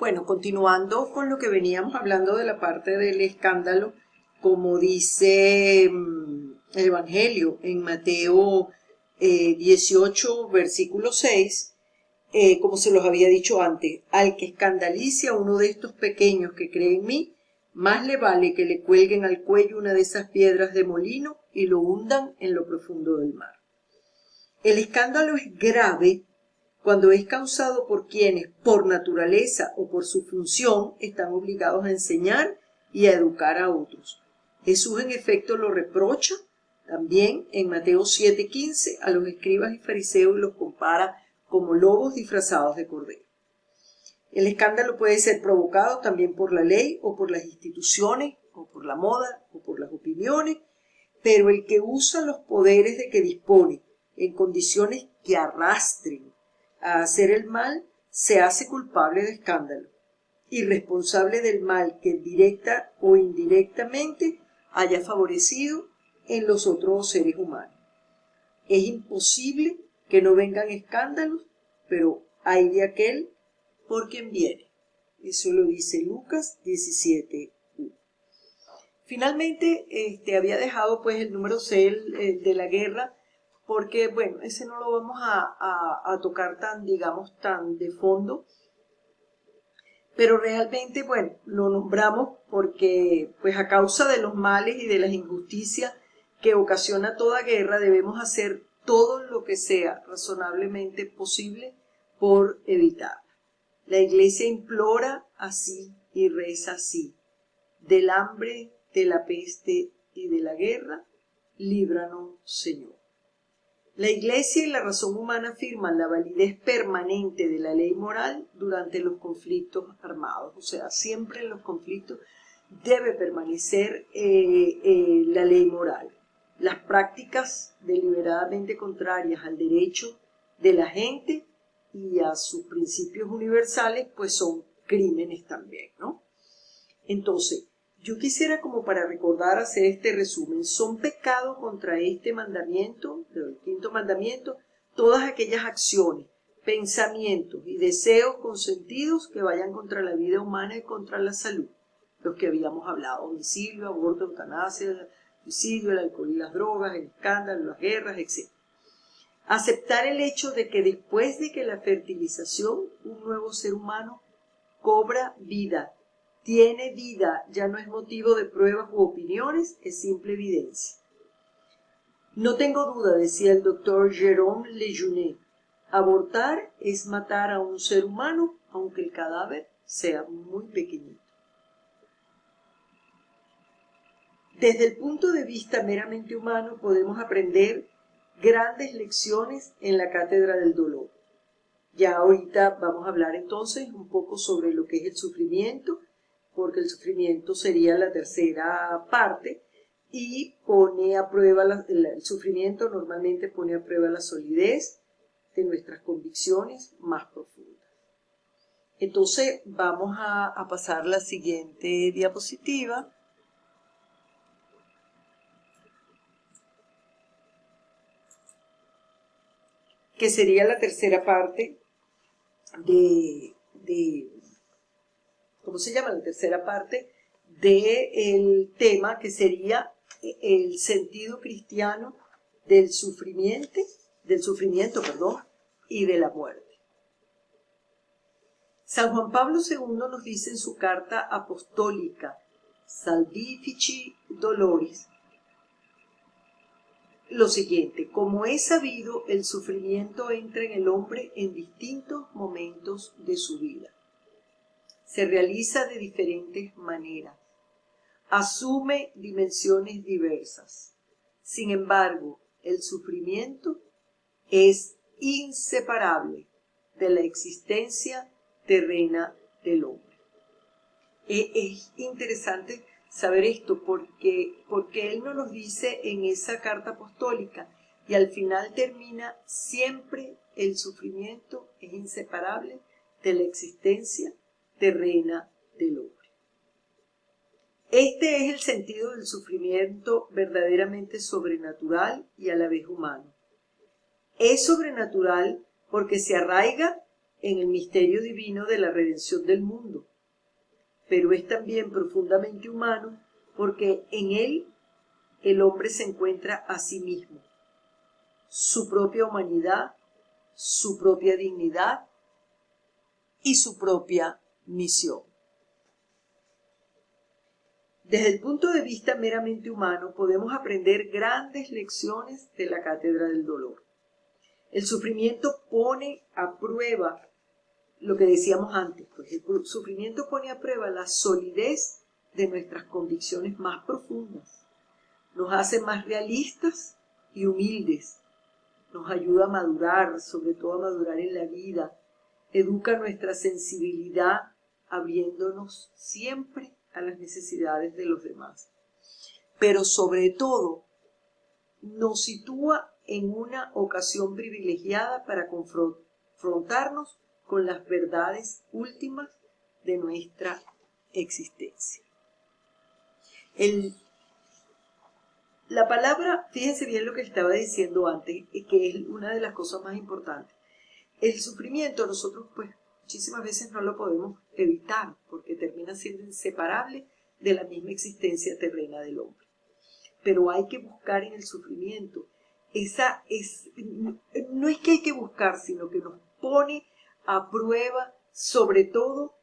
Bueno, continuando con lo que veníamos hablando de la parte del escándalo, como dice el Evangelio en Mateo 18, versículo 6, como se los había dicho antes, al que escandalice a uno de estos pequeños que cree en mí, más le vale que le cuelguen al cuello una de esas piedras de molino y lo hundan en lo profundo del mar. El escándalo es grave cuando es causado por quienes, por naturaleza o por su función, están obligados a enseñar y a educar a otros. Jesús en efecto lo reprocha también en Mateo 7:15 a los escribas y fariseos y los compara como lobos disfrazados de cordero. El escándalo puede ser provocado también por la ley o por las instituciones o por la moda o por las opiniones, pero el que usa los poderes de que dispone en condiciones que arrastren a hacer el mal se hace culpable de escándalo y responsable del mal que directa o indirectamente haya favorecido en los otros seres humanos. Es imposible que no vengan escándalos, pero hay de aquel por quien viene. Eso lo dice Lucas 17:1. Finalmente, había dejado pues el número 6 de la guerra, porque bueno, ese no lo vamos a tocar tan, digamos, tan de fondo, pero realmente, bueno, lo nombramos porque pues a causa de los males y de las injusticias que ocasiona toda guerra, debemos hacer todo lo que sea razonablemente posible por evitarla. La Iglesia implora así y reza así: del hambre, de la peste y de la guerra, líbranos, Señor. La Iglesia y la razón humana afirman la validez permanente de la ley moral durante los conflictos armados. O sea, siempre en los conflictos debe permanecer la ley moral. Las prácticas deliberadamente contrarias al derecho de la gente y a sus principios universales, pues son crímenes también, ¿no? Entonces, yo quisiera, como para recordar, hacer este resumen. Son pecado contra este mandamiento, el quinto mandamiento, todas aquellas acciones, pensamientos y deseos consentidos que vayan contra la vida humana y contra la salud. Los que habíamos hablado: homicidio, aborto, eutanasia, suicidio, el alcohol y las drogas, el escándalo, las guerras, etc. Aceptar el hecho de que después de que la fertilización, un nuevo ser humano cobra vida, tiene vida, ya no es motivo de pruebas u opiniones, es simple evidencia. No tengo duda, decía el doctor Jérôme Lejeune, abortar es matar a un ser humano, aunque el cadáver sea muy pequeñito. Desde el punto de vista meramente humano podemos aprender grandes lecciones en la cátedra del dolor. Ya ahorita vamos a hablar entonces un poco sobre lo que es el sufrimiento, porque el sufrimiento sería la tercera parte y pone a prueba, el sufrimiento normalmente pone a prueba la solidez de nuestras convicciones más profundas. Entonces vamos a pasar la siguiente diapositiva. Que sería la tercera parte ¿cómo se llama? La tercera parte del tema, que sería el sentido cristiano del sufrimiento, y de la muerte. San Juan Pablo II nos dice en su carta apostólica Salvifici Doloris lo siguiente: como es sabido, el sufrimiento entra en el hombre en distintos momentos de su vida. Se realiza de diferentes maneras, asume dimensiones diversas. Sin embargo, el sufrimiento es inseparable de la existencia terrena del hombre. Es interesante saber esto porque él nos lo dice en esa carta apostólica y al final termina: siempre el sufrimiento es inseparable de la existencia terrena del hombre. Este es el sentido del sufrimiento verdaderamente sobrenatural y a la vez humano. Es sobrenatural porque se arraiga en el misterio divino de la redención del mundo, pero es también profundamente humano porque en él el hombre se encuentra a sí mismo, su propia humanidad, su propia dignidad y su propia misión. Desde el punto de vista meramente humano, podemos aprender grandes lecciones de la cátedra del dolor. El sufrimiento pone a prueba lo que decíamos antes, pues el sufrimiento pone a prueba la solidez de nuestras convicciones más profundas, nos hace más realistas y humildes, nos ayuda a madurar, sobre todo a madurar en la vida, educa nuestra sensibilidad, abriéndonos siempre a las necesidades de los demás. Pero sobre todo, nos sitúa en una ocasión privilegiada para confrontarnos con las verdades últimas de nuestra existencia. La palabra, fíjense bien lo que estaba diciendo antes, que es una de las cosas más importantes. El sufrimiento nosotros pues muchísimas veces no lo podemos evitar porque termina siendo inseparable de la misma existencia terrena del hombre. Pero hay que buscar en el sufrimiento. No es que hay que buscar, sino que nos pone a prueba sobre todo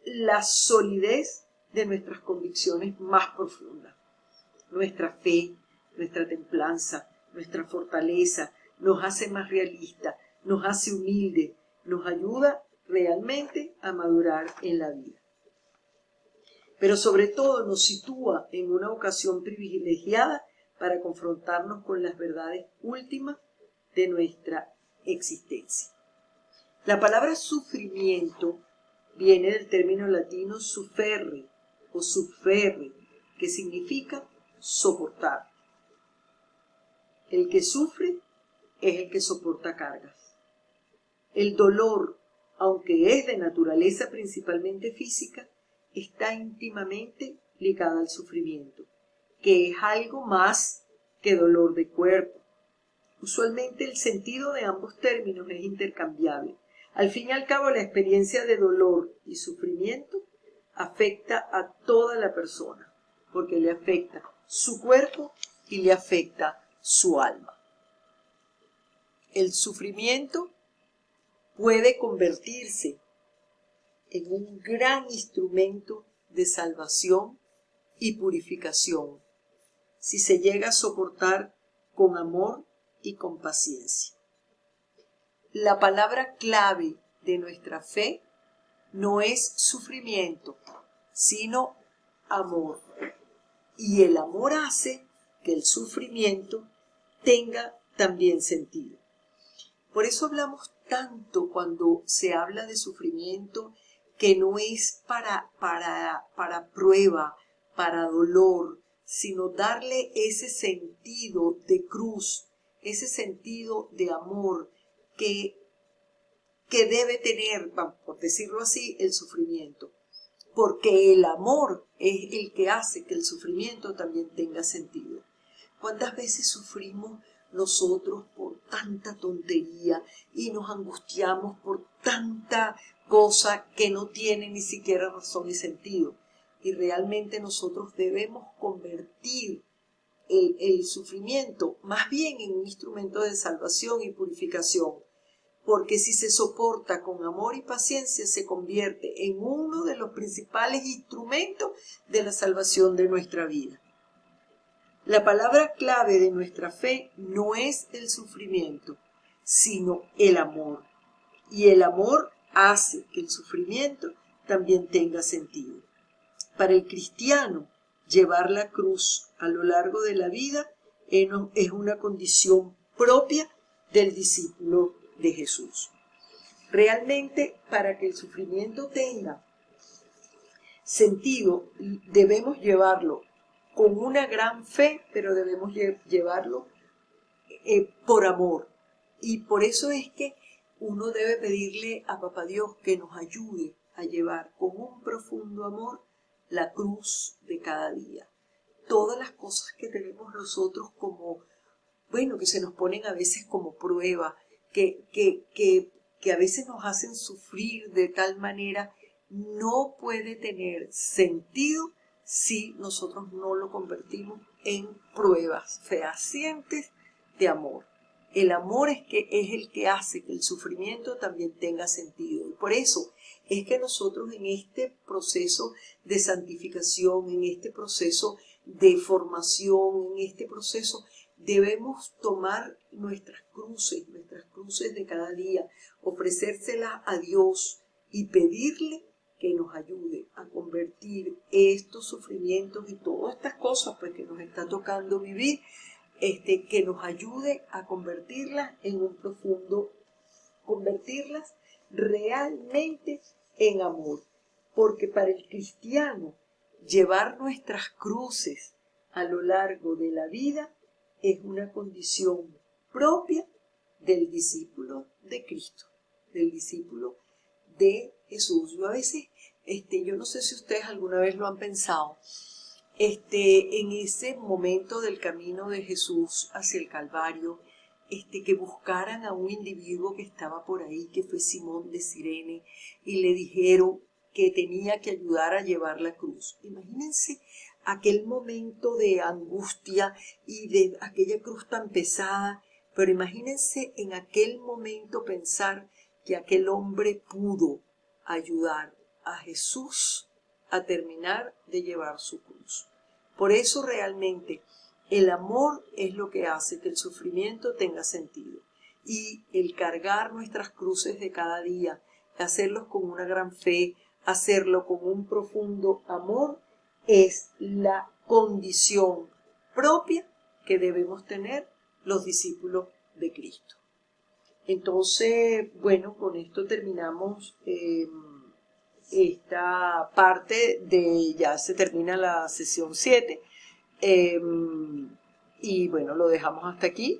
la solidez de nuestras convicciones más profundas. Nuestra fe, nuestra templanza, nuestra fortaleza nos hace más realistas, nos hace humildes, nos ayuda realmente a madurar en la vida. Pero sobre todo nos sitúa en una ocasión privilegiada para confrontarnos con las verdades últimas de nuestra existencia. La palabra sufrimiento viene del término latino sufferre o sufferre, que significa soportar. El que sufre es el que soporta cargas. El dolor, aunque es de naturaleza principalmente física, está íntimamente ligado al sufrimiento, que es algo más que dolor de cuerpo. Usualmente el sentido de ambos términos es intercambiable. Al fin y al cabo, la experiencia de dolor y sufrimiento afecta a toda la persona, porque le afecta su cuerpo y le afecta su alma. El sufrimiento puede convertirse en un gran instrumento de salvación y purificación si se llega a soportar con amor y con paciencia. La palabra clave de nuestra fe no es sufrimiento, sino amor. Y el amor hace que el sufrimiento tenga también sentido. Por eso hablamos tanto cuando se habla de sufrimiento que no es para prueba, para dolor, sino darle ese sentido de cruz, ese sentido de amor que debe tener, por decirlo así, el sufrimiento. Porque el amor es el que hace que el sufrimiento también tenga sentido. ¿Cuántas veces sufrimos nosotros por tanta tontería y nos angustiamos por tanta cosa que no tiene ni siquiera razón y sentido? Y realmente nosotros debemos convertir el sufrimiento más bien en un instrumento de salvación y purificación, porque si se soporta con amor y paciencia se convierte en uno de los principales instrumentos de la salvación de nuestra vida. La palabra clave de nuestra fe no es el sufrimiento, sino el amor. Y el amor hace que el sufrimiento también tenga sentido. Para el cristiano, llevar la cruz a lo largo de la vida es una condición propia del discípulo de Jesús. Realmente, para que el sufrimiento tenga sentido, debemos llevarlo con una gran fe, pero debemos llevarlo por amor. Y por eso es que uno debe pedirle a Papá Dios que nos ayude a llevar con un profundo amor la cruz de cada día. Todas las cosas que tenemos nosotros como, que se nos ponen a veces como prueba, que que a veces nos hacen sufrir de tal manera, no puede tener sentido si nosotros no lo convertimos en pruebas fehacientes de amor. El amor es el que hace que el sufrimiento también tenga sentido. Y por eso es que nosotros en este proceso de santificación, en este proceso de formación, en este proceso, debemos tomar nuestras cruces de cada día, ofrecérselas a Dios y pedirle que nos ayude a convertir estos sufrimientos y todas estas cosas pues, que nos está tocando vivir, que nos ayude a convertirlas en un profundo, convertirlas realmente en amor. Porque para el cristiano, llevar nuestras cruces a lo largo de la vida es una condición propia del discípulo de Cristo, del discípulo de Jesús. Yo a veces, yo no sé si ustedes alguna vez lo han pensado, en ese momento del camino de Jesús hacia el Calvario, que buscaran a un individuo que estaba por ahí, que fue Simón de Cirene, y le dijeron que tenía que ayudar a llevar la cruz. Imagínense aquel momento de angustia y de aquella cruz tan pesada, pero imagínense en aquel momento pensar que aquel hombre pudo ayudar a Jesús a terminar de llevar su cruz. Por eso realmente el amor es lo que hace que el sufrimiento tenga sentido. Y el cargar nuestras cruces de cada día, hacerlos con una gran fe, hacerlo con un profundo amor, es la condición propia que debemos tener los discípulos de Cristo. Entonces, bueno, con esto terminamos esta parte ya se termina la sesión 7. Y bueno, lo dejamos hasta aquí.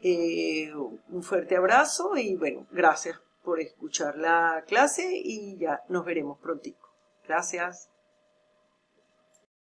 Un fuerte abrazo y bueno, gracias por escuchar la clase y ya nos veremos prontico. Gracias.